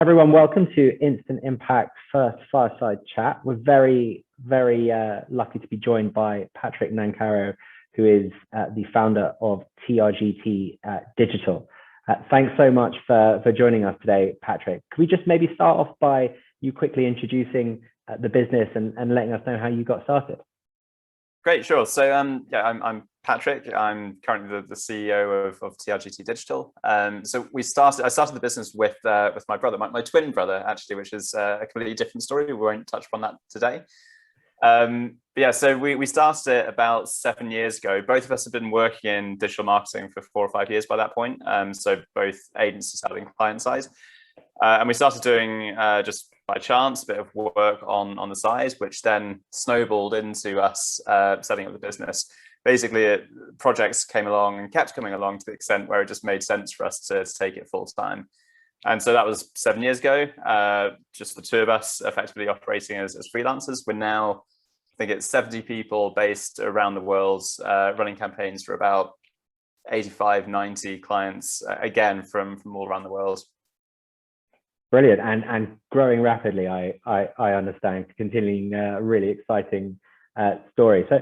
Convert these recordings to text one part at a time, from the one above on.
Everyone, welcome to Instant Impact First Fireside Chat. We're very lucky to be joined by Patrick Nancaro, who is the founder of TRGT Digital. Thanks so much for joining us today, Patrick. Could we just maybe start off by you quickly introducing the business and letting us know how you got started? Great, sure. So yeah, I'm Patrick. I'm currently the CEO of TRGT Digital. So I started the business with my brother, my twin brother, actually, which is a completely different story. We won't touch upon that today. Yeah, so we started it about 7 years ago. Both of us have been working in digital marketing for 4 or 5 years by that point. So both agencies having client side. And we started doing just by chance a bit of work on the side, which then snowballed into us setting up the business. Basically, projects came along and kept coming along to the extent where it just made sense for us to take it full time. And so that was 7 years ago, just the two of us effectively operating as freelancers. We're now, I think it's 70 people based around the world, running campaigns for about 85, 90 clients, again, from all around the world. Brilliant, and growing rapidly, I understand, continuing a really exciting story. So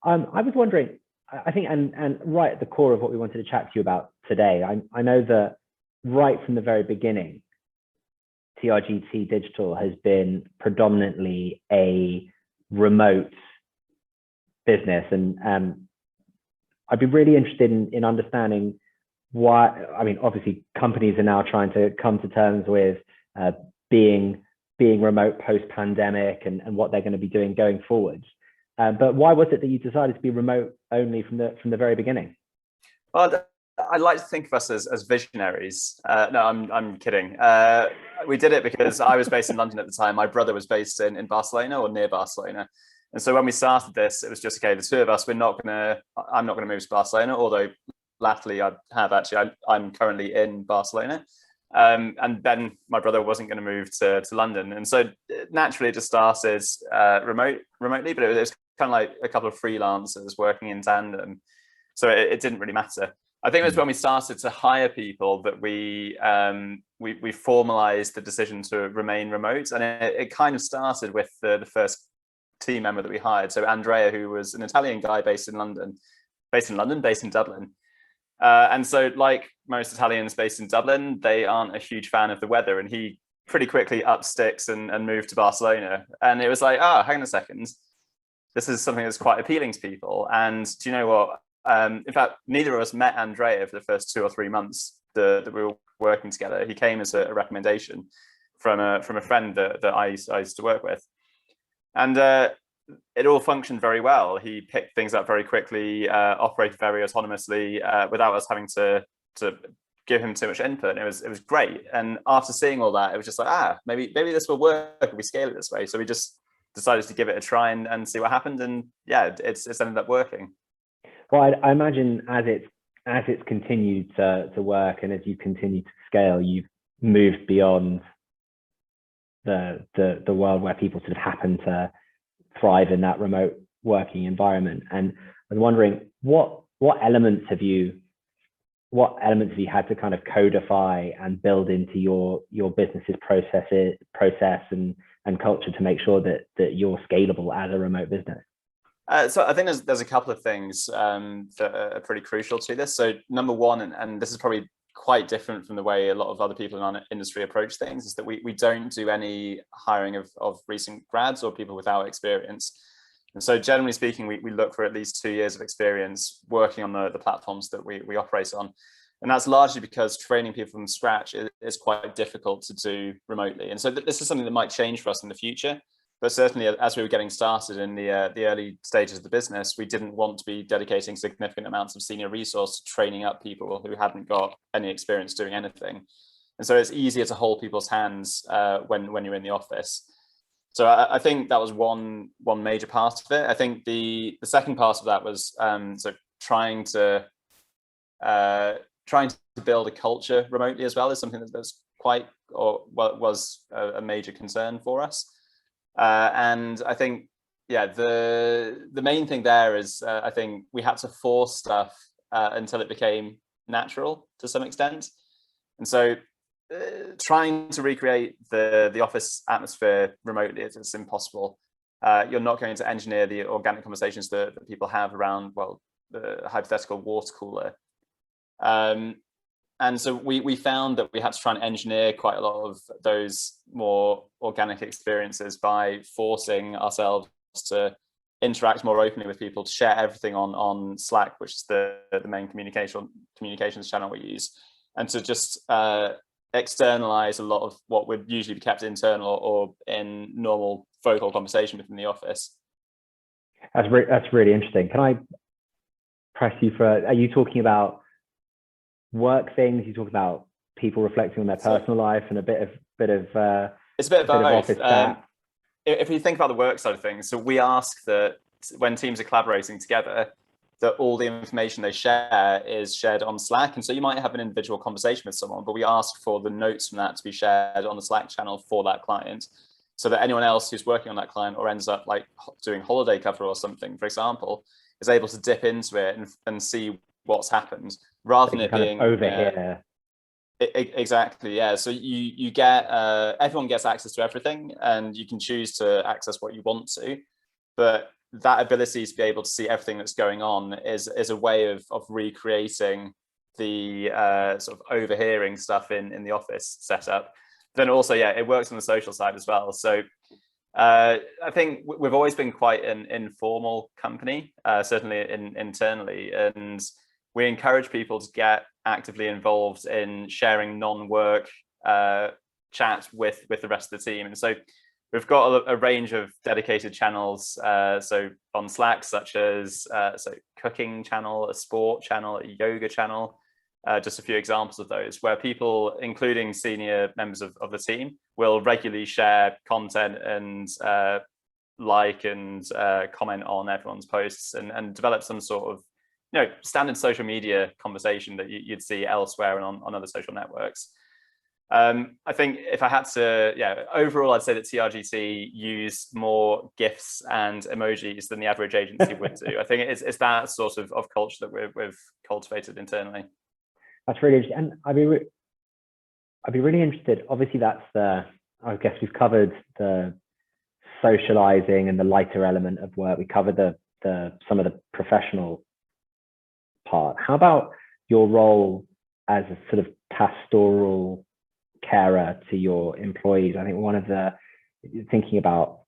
I was wondering, I think, and right at the core of what we wanted to chat to you about today, I know that right from the very beginning, TRGT Digital has been predominantly a remote business, and I'd be really interested in understanding why. I mean, obviously, companies are now trying to come to terms with being remote post-pandemic and what they're going to be doing going forward. But why was it that you decided to be remote only from the very beginning? Well, I like to think of us as visionaries. No, I'm kidding. We did it because I was based in London at the time. My brother was based in Barcelona or near Barcelona. And so when we started this, it was just, okay, the two of us, I'm not going to move to Barcelona, although latterly I have actually. I'm currently in Barcelona. And then my brother wasn't going to move to London. And so naturally it just started remotely, but it was kind of like a couple of freelancers working in tandem. So it didn't really matter. I think it was when we started to hire people that we formalized the decision to remain remote. And it kind of started with the first team member that we hired. So Andrea, who was an Italian guy based in Dublin. And so, like most Italians based in Dublin, they aren't a huge fan of the weather. And he pretty quickly upped sticks and moved to Barcelona. And it was like, hang on a second. This is something that's quite appealing to people. And do you know what? In fact, neither of us met Andrea for the first 2 or 3 months that we were working together. He came as a recommendation from a friend that I used to work with. And it all functioned very well. He picked things up very quickly, operated very autonomously without us having to give him too much input. And it was great. And after seeing all that, it was just like, maybe this will work if we scale it this way. So we just decided to give it a try and see what happened. And yeah, it's ended up working. Well, I imagine as it's continued to work and as you continue to scale, you've moved beyond the world where people sort of happen to thrive in that remote working environment. And I was wondering what elements have you had to kind of codify and build into your business's process and culture to make sure that you're scalable as a remote business? So I think there's a couple of things that are pretty crucial to this. So number one, and this is probably quite different from the way a lot of other people in our industry approach things, is that we don't do any hiring of recent grads or people without experience. And so generally speaking, we look for at least 2 years of experience working on the platforms that we operate on. And that's largely because training people from scratch is quite difficult to do remotely. And so this is something that might change for us in the future. But certainly, as we were getting started in the early stages of the business, we didn't want to be dedicating significant amounts of senior resource to training up people who hadn't got any experience doing anything. And so it's easier to hold people's hands when you're in the office. So I think that was one major part of it. I think the second part of that was so trying to build a culture remotely as well is something that's was a major concern for us. And I think, yeah, the main thing there is I think we had to force stuff until it became natural to some extent. And so trying to recreate the office atmosphere remotely is impossible. You're not going to engineer the organic conversations that people have around, well, the hypothetical water cooler. And so we found that we had to try and engineer quite a lot of those more organic experiences by forcing ourselves to interact more openly with people, to share everything on Slack, which is the main communications channel we use, and to just externalize a lot of what would usually be kept internal or in normal vocal conversation within the office. That's really interesting. Can I press you for, are you talking about work things? You talk about people reflecting on their personal life and a bit of it's a bit of both. Office chat. If you think about the work side of things, so we ask that when teams are collaborating together, that all the information they share is shared on Slack. And so you might have an individual conversation with someone, but we ask for the notes from that to be shared on the Slack channel for that client, so that anyone else who's working on that client or ends up like doing holiday cover or something, for example, is able to dip into it and see what's happened, rather than it being over here. Exactly, yeah. So you get everyone gets access to everything, and you can choose to access what you want to, but that ability to be able to see everything that's going on is a way of recreating the sort of overhearing stuff in the office setup. Then also, yeah, it works on the social side as well. So I think we've always been quite an informal company, certainly internally, and we encourage people to get actively involved in sharing non-work chat with the rest of the team. And so we've got a range of dedicated channels, so on Slack, such as so cooking channel, a sport channel, a yoga channel, just a few examples of those, where people, including senior members of the team, will regularly share content and like and comment on everyone's posts and develop some sort of standard social media conversation that you'd see elsewhere and on other social networks. I think if I had to, overall, I'd say that TRGT use more GIFs and emojis than the average agency would do. I think it's that sort of culture that we've cultivated internally. That's really interesting. And I'd be really interested. Obviously, I guess we've covered the socializing and the lighter element of work. We covered some of the professional part. How about your role as a sort of pastoral carer to your employees? I think thinking about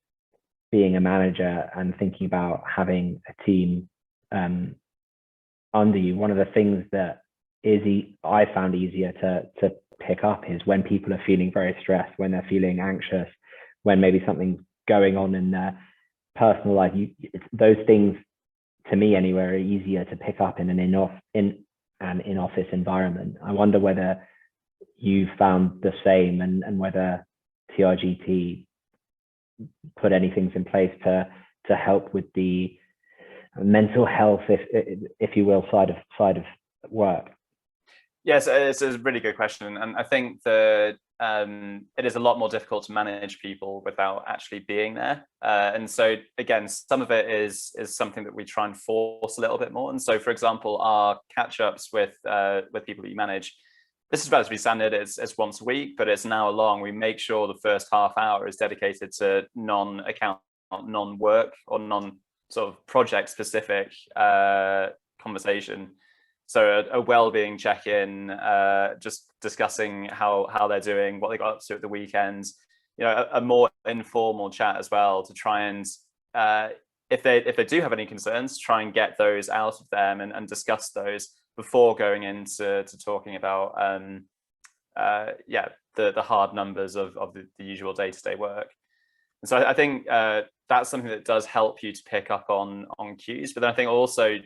being a manager and thinking about having a team under you, one of the things that I found easier to pick up is when people are feeling very stressed, when they're feeling anxious, when maybe something's going on in their personal life. Those things, to me anyway, are easier to pick up in an in-office environment. I wonder whether you've found the same, and whether TRGT put any things in place to help with the mental health, if you will, side of work. Yes, it's a really good question, and I think that it is a lot more difficult to manage people without actually being there. And so again, some of it is something that we try and force a little bit more. And so, for example, our catch-ups with people that you manage, this is relatively standard. It's once a week, but it's an hour long. We make sure the first half hour is dedicated to non-account, non-work, or non-sort of project-specific conversation. So a well-being check-in, just discussing how they're doing, what they got up to at the weekends, a more informal chat as well, to try and if they do have any concerns, try and get those out of them and discuss those before going into talking about the hard numbers of the usual day-to-day work. And so I think that's something that does help you to pick up on cues. But then I think also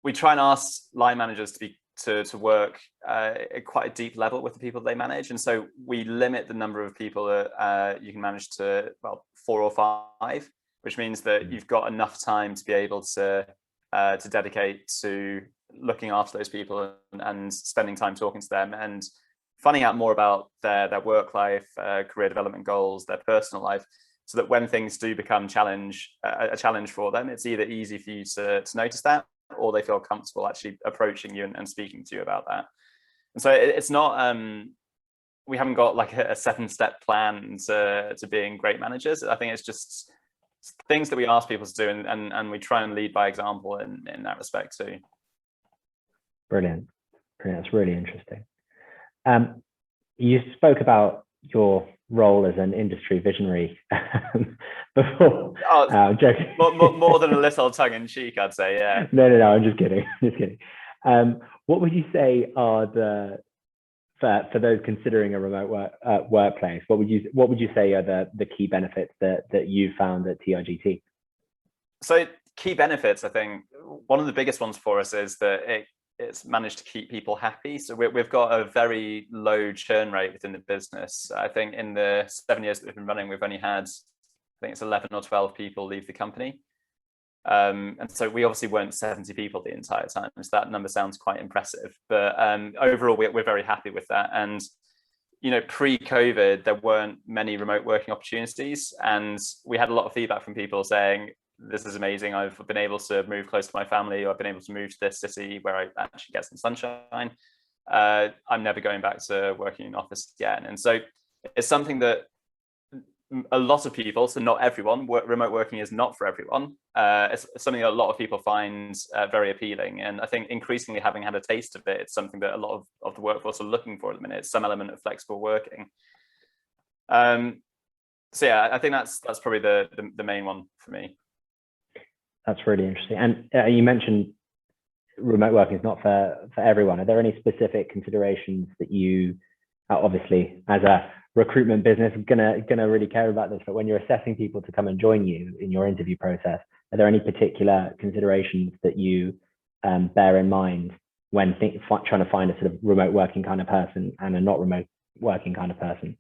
we try and ask line managers to work at quite a deep level with the people they manage, and so we limit the number of people that you can manage to 4 or 5, which means that you've got enough time to be able to dedicate to looking after those people and spending time talking to them and finding out more about their work life, career development goals, their personal life, so that when things do become a challenge for them, it's either easy for you to notice that, or they feel comfortable actually approaching you and speaking to you about that. And so it's not, we haven't got like a 7-step plan to being great managers. I think it's just things that we ask people to do, and we try and lead by example in that respect too. Brilliant. That's really interesting. You spoke about your role as an industry visionary before. Oh, joking. more than a little tongue in cheek, I'd say. Yeah. No, I'm just kidding. What would you say are for those considering a remote workplace? What would you say are the key benefits that you found at TRGT? So key benefits, I think one of the biggest ones for us is that it's managed to keep people happy. So we've got a very low churn rate within the business. I think in the 7 years that we've been running, we've only had, I think it's 11 or 12 people leave the company. And so we obviously weren't 70 people the entire time. So that number sounds quite impressive, but overall we're very happy with that. And, you know, pre-COVID, there weren't many remote working opportunities. And we had a lot of feedback from people saying, this is amazing. I've been able to move close to my family, or I've been able to move to this city where I actually get some sunshine. I'm never going back to working in an office again. And so it's something that a lot of people, so not everyone, remote working is not for everyone. It's something that a lot of people find very appealing. And I think increasingly, having had a taste of it, it's something that a lot of the workforce are looking for at the minute, some element of flexible working. So yeah, I think that's probably the main one for me. That's really interesting. And you mentioned remote working is not for everyone. Are there any specific considerations that you, obviously as a recruitment business, gonna really care about this, but when you're assessing people to come and join you in your interview process, are there any particular considerations that you bear in mind when trying to find a sort of remote working kind of person and a not remote working kind of person?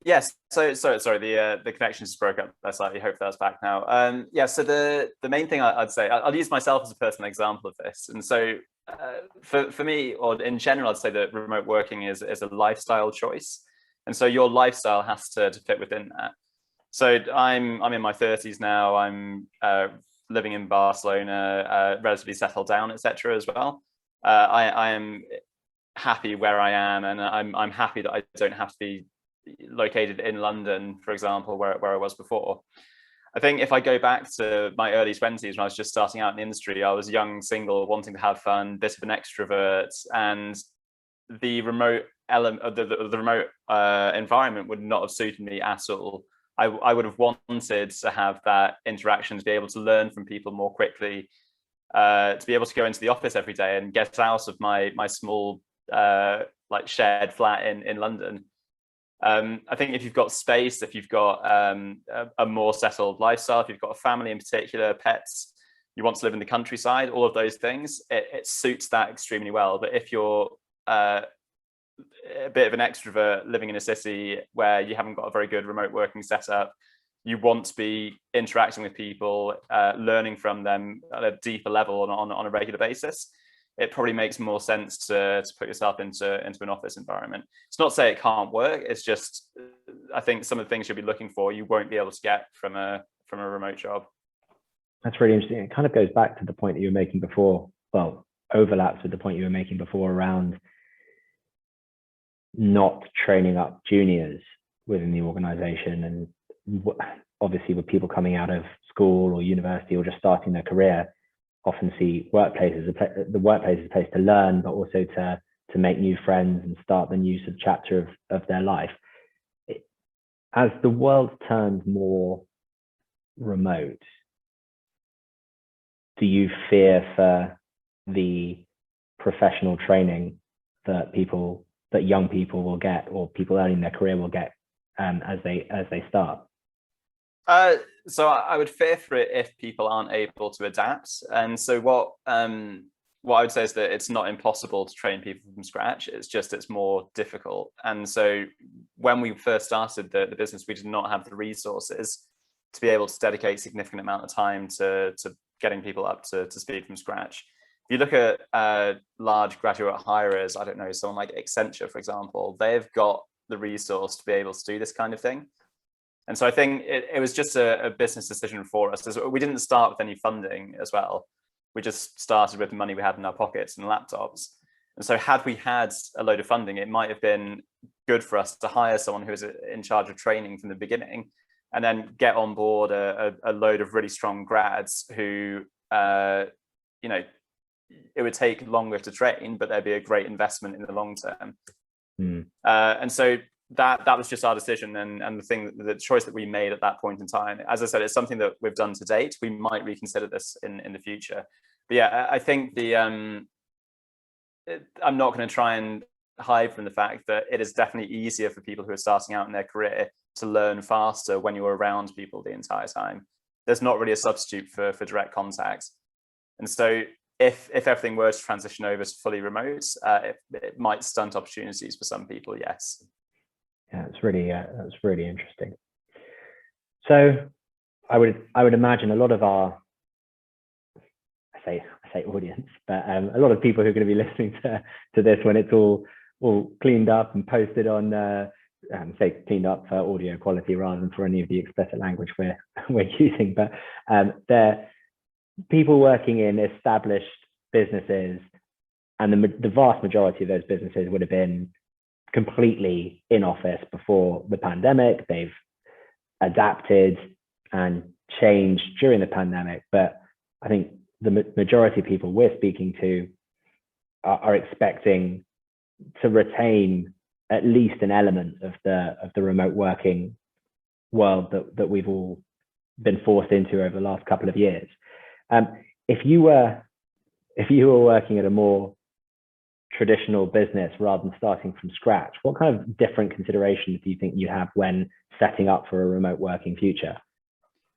Yes. So sorry, the connection just broke up there slightly. Hope that's back now. Yeah. So the main thing I'd say, I'll use myself as a personal example of this. And so for me, or in general, I'd say that remote working is a lifestyle choice. And so your lifestyle has to fit within that. So I'm in my 30s now. I'm living in Barcelona, relatively settled down, etc. as well. I am happy where I am, and I'm happy that I don't have to be located in London, for example, where I was before. I think if I go back to my early 20s, when I was just starting out in the industry, I was young, single, wanting to have fun, bit of an extrovert, and the remote element of the remote environment would not have suited me at all. I would have wanted to have that interaction, to be able to learn from people more quickly, to be able to go into the office every day and get out of my small like shared flat in London. I think if you've got space, if you've got a more settled lifestyle, if you've got a family in particular, pets, you want to live in the countryside, all of those things, it suits that extremely well. But if you're a bit of an extrovert living in a city where you haven't got a very good remote working setup, you want to be interacting with people, learning from them at a deeper level on a regular basis, it probably makes more sense to put yourself into an office environment. It's not to say it can't work. It's just, I think some of the things you'll be looking for, you won't be able to get from a remote job. That's really interesting. It kind of goes back to the point that you were making before, well, overlaps with the point you were making before around not training up juniors within the organization. And obviously with people coming out of school or university or just starting their career, often see the workplace is a place to learn, but also to make new friends and start the new sort of chapter of their life. As the world turns more remote, do you fear for the professional training that young people will get, or people early in their career will get as they start? So I would fear for it if people aren't able to adapt. And so what I would say is that it's not impossible to train people from scratch. It's more difficult. And so when we first started the business, we did not have the resources to be able to dedicate a significant amount of time to getting people up to speed from scratch. If you look at large graduate hirers, I don't know, someone like Accenture, for example, they've got the resource to be able to do this kind of thing. And so I think it was just a business decision for us. We didn't start with any funding as well. we just started with the money we had in our pockets and laptops. And so had we had a load of funding, it might have been good for us to hire someone who was in charge of training from the beginning, and then get on board a load of really strong grads who, you know, it would take longer to train, but there'd be a great investment in the long term. And so that was just our decision, and the choice that we made at that point in time. As I said, it's something that we've done to date. We might reconsider this in the future. But yeah, I think I'm not going to try and hide from the fact that it is definitely easier for people who are starting out in their career to learn faster when you're around people the entire time. There's not really a substitute for direct contact. And so if everything were to transition over to fully remote, it might stunt opportunities for some people, yes. Yeah, it's really that's really interesting. So I would imagine a lot of our, I say audience, but a lot of people who are going to be listening to this when it's all cleaned up and posted on, say cleaned up for audio quality rather than for any of the explicit language we're using, but they're people working in established businesses, and the vast majority of those businesses would have been completely in office before the pandemic. They've adapted and changed during the pandemic, but I think the majority of people we're speaking to are expecting to retain at least an element of the remote working world that we've all been forced into over the last couple of years. If you were working at a more traditional business rather than starting from scratch, what kind of different considerations do you think you have when setting up for a remote working future?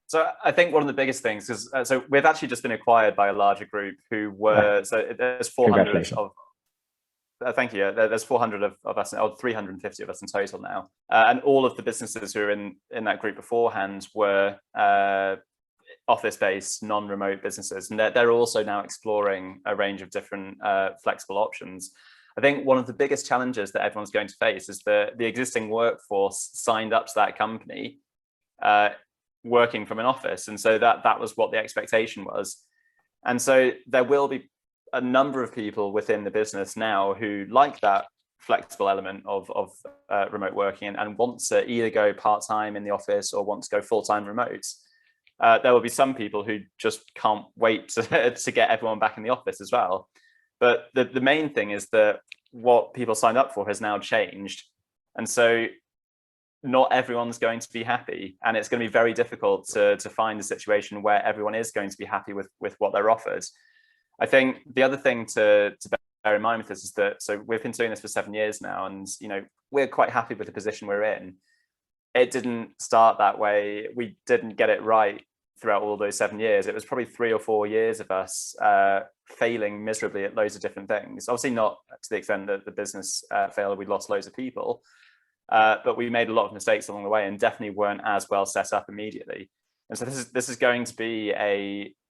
So I think one of the biggest things is, so we've actually just been acquired by a larger group who were, so there's 400 of, thank you, there's 400 of us, or 350 of us in total now. And all of the businesses who are in that group beforehand were office-based, non-remote businesses. And they're also now exploring a range of different flexible options. I think one of the biggest challenges that everyone's going to face is the existing workforce signed up to that company working from an office. And so that was what the expectation was. And so there will be a number of people within the business now who like that flexible element of remote working and want to either go part-time in the office or want to go full-time remote. There will be some people who just can't wait to get everyone back in the office as well. But the main thing is that what people signed up for has now changed. And so not everyone's going to be happy, and it's going to be very difficult to find a situation where everyone is going to be happy with what they're offered. I think the other thing to bear in mind with this is that, so we've been doing this for 7 years now, and we're quite happy with the position we're in. It didn't start that way. We didn't get it right throughout all those 7 years. It was probably 3 or 4 years of us failing miserably at loads of different things. Obviously not to the extent that the business failed, we lost loads of people, but we made a lot of mistakes along the way and definitely weren't as well set up immediately. And so this is going to be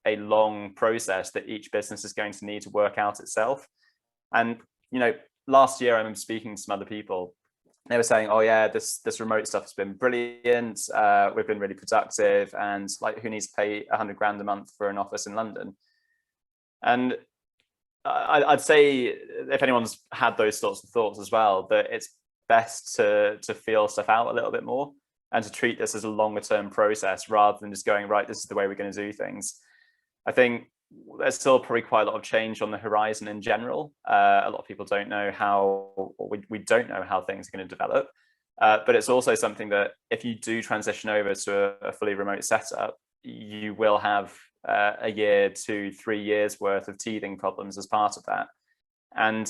a long process that each business is going to need to work out itself. And last year I remember speaking to some other people. They were saying, oh yeah, this remote stuff has been brilliant. We've been really productive, and like, who needs to pay 100 grand a month for an office in London? And I'd say, if anyone's had those sorts of thoughts as well, that it's best to feel stuff out a little bit more and to treat this as a longer term process rather than just going, right, this is the way we're going to do things. I think there's still probably quite a lot of change on the horizon in general. A lot of people don't know how, or we don't know how things are going to develop. But it's also something that if you do transition over to a fully remote setup, you will have a year, 2, 3 years worth of teething problems as part of that. And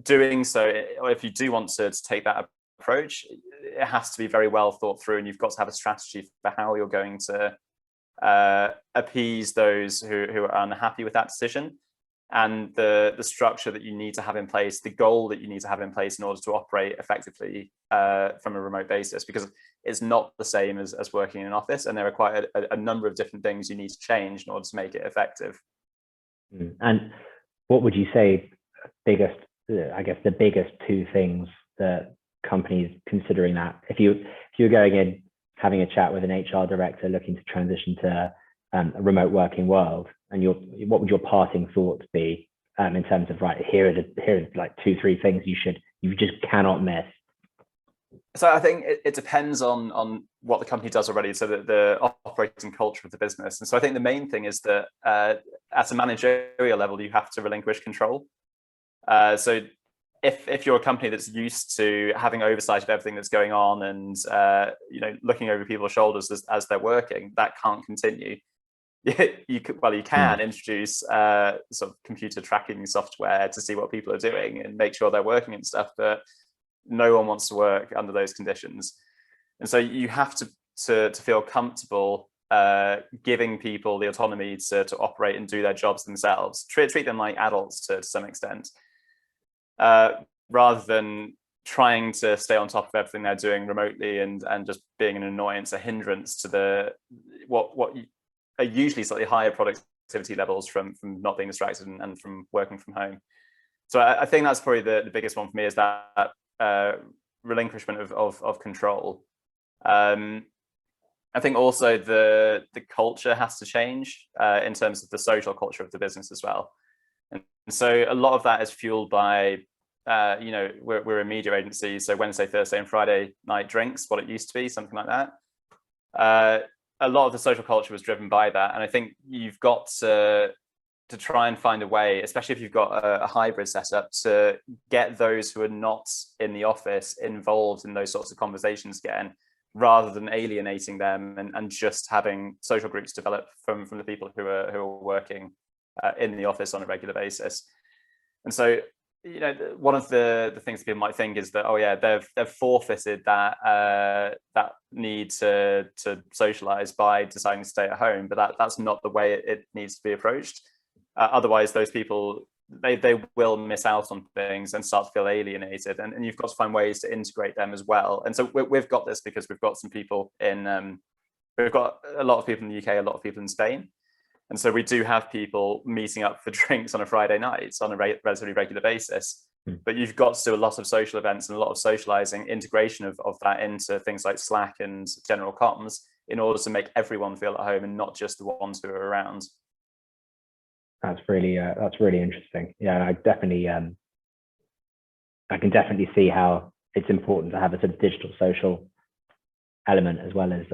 doing so, if you do want to take that approach, it has to be very well thought through, and you've got to have a strategy for how you're going to appease those who are unhappy with that decision, and the structure that you need to have in place, the goal that you need to have in place in order to operate effectively from a remote basis, because it's not the same as working in an office, and there are quite a number of different things you need to change in order to make it effective. And what would you say the biggest 2 things that companies considering that, if you're going in having a chat with an HR director looking to transition to a remote working world, and what would your parting thoughts be in terms of, right, here are like 2-3 things you just cannot miss? So I think it depends on what the company does already, so that the operating culture of the business. And so I think the main thing is that at a managerial level, you have to relinquish control. So if you're a company that's used to having oversight of everything that's going on and looking over people's shoulders as they're working, that can't continue. You can introduce sort of computer tracking software to see what people are doing and make sure they're working and stuff, but no one wants to work under those conditions. And so you have to feel comfortable giving people the autonomy to operate and do their jobs themselves. Treat them like adults to some extent, rather than trying to stay on top of everything they're doing remotely and just being an annoyance, a hindrance to what are usually slightly higher productivity levels from not being distracted and from working from home. So I think that's probably the biggest one for me, is that relinquishment of control. I think also the culture has to change in terms of the social culture of the business as well. And so a lot of that is fueled by, we're a media agency, so Wednesday, Thursday, and Friday night drinks, what it used to be, something like that. A lot of the social culture was driven by that, and I think you've got to try and find a way, especially if you've got a hybrid setup, to get those who are not in the office involved in those sorts of conversations again, rather than alienating them and just having social groups develop from the people who are working in the office on a regular basis. And so, one of the things people might think is that, oh yeah, they've forfeited that need to socialize by deciding to stay at home, but that's not the way it needs to be approached. Otherwise, those people, they will miss out on things and start to feel alienated, and you've got to find ways to integrate them as well. And so we've got this because we've got some people we've got a lot of people in the UK, a lot of people in Spain. And so we do have people meeting up for drinks on a Friday night on a relatively regular basis. But you've got to do a lot of social events and a lot of socializing, integration of that into things like Slack and general comms, in order to make everyone feel at home and not just the ones who are around. That's really interesting. Yeah, I can definitely see how it's important to have a sort of digital social element as well as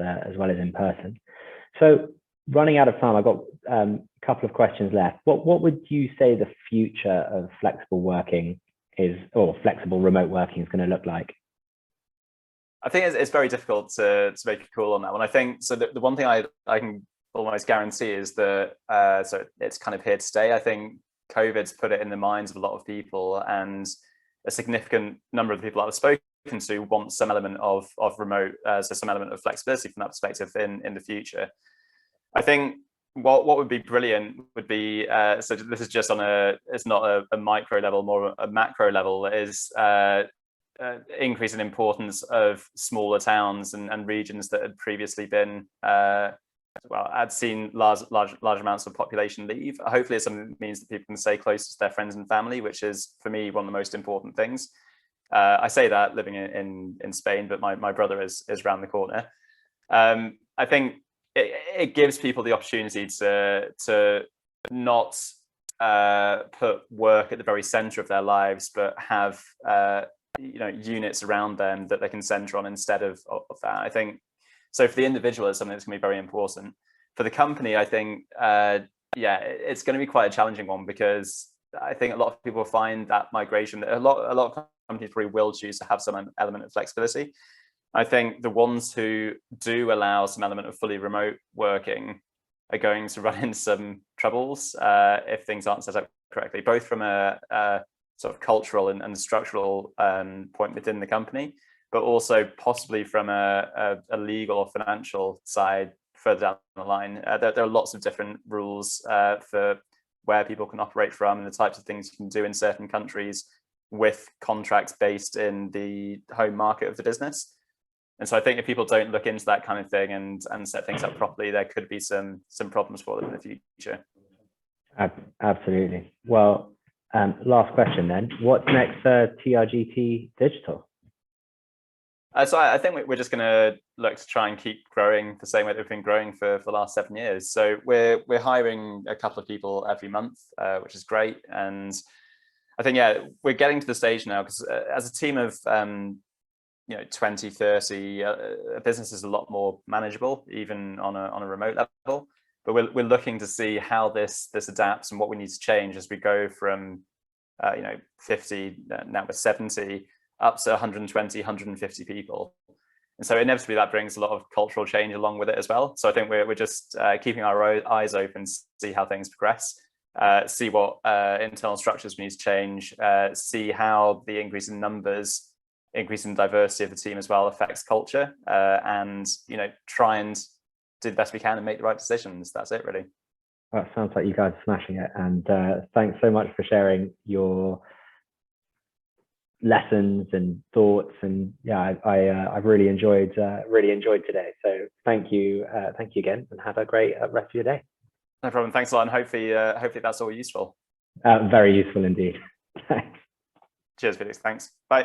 in person. So, running out of time, I've got a couple of questions left. What would you say the future of flexible working is, or flexible remote working is going to look like? I think it's very difficult to make a call on that one. I think so. The one thing I can almost guarantee is that so it's kind of here to stay. I think COVID's put it in the minds of a lot of people, and a significant number of the people I've spoken to want some element of remote, so some element of flexibility from that perspective in the future. I think what would be brilliant would be, so this is just it's not a micro level, more a macro level, is increase in importance of smaller towns and regions that had previously been, had seen large amounts of population leave. Hopefully it's something that means that people can stay close to their friends and family, which is, for me, one of the most important things. I say that living in Spain, but my brother is around the corner. I think it gives people the opportunity to not put work at the very center of their lives, but have units around them that they can center on instead of that. I think so. For the individual, it's something that's going to be very important. For the company, I think it's going to be quite a challenging one, because I think a lot of people find that migration, a lot of companies probably will choose to have some element of flexibility. I think the ones who do allow some element of fully remote working are going to run into some troubles if things aren't set up correctly, both from a sort of cultural and structural point within the company, but also possibly from a legal or financial side further down the line. There are lots of different rules for where people can operate from and the types of things you can do in certain countries with contracts based in the home market of the business. And so I think if people don't look into that kind of thing and set things up properly, there could be some problems for them in the future. Absolutely. Well, last question then. What's next for TRGT Digital? So I think we're just going to look to try and keep growing the same way that we've been growing for the last 7 years. So we're hiring a couple of people every month, which is great. And I think, yeah, we're getting to the stage now because as a team of 20, 30, a business is a lot more manageable, even on a remote level. But we're looking to see how this adapts and what we need to change as we go from 50, now we're 70, up to 120, 150 people. And so inevitably that brings a lot of cultural change along with it as well. So I think we're just keeping our eyes open to see how things progress, see what internal structures we need to change, see how the increase in numbers, increase in diversity of the team as well affects culture, and try and do the best we can and make the right decisions. That's it, really. Well, it sounds like you guys are smashing it, and thanks so much for sharing your lessons and thoughts. And yeah, I've really enjoyed today. So thank you again, and have a great rest of your day. No problem. Thanks a lot, and hopefully that's all useful. Very useful indeed. Thanks. Cheers, Felix. Thanks. Bye.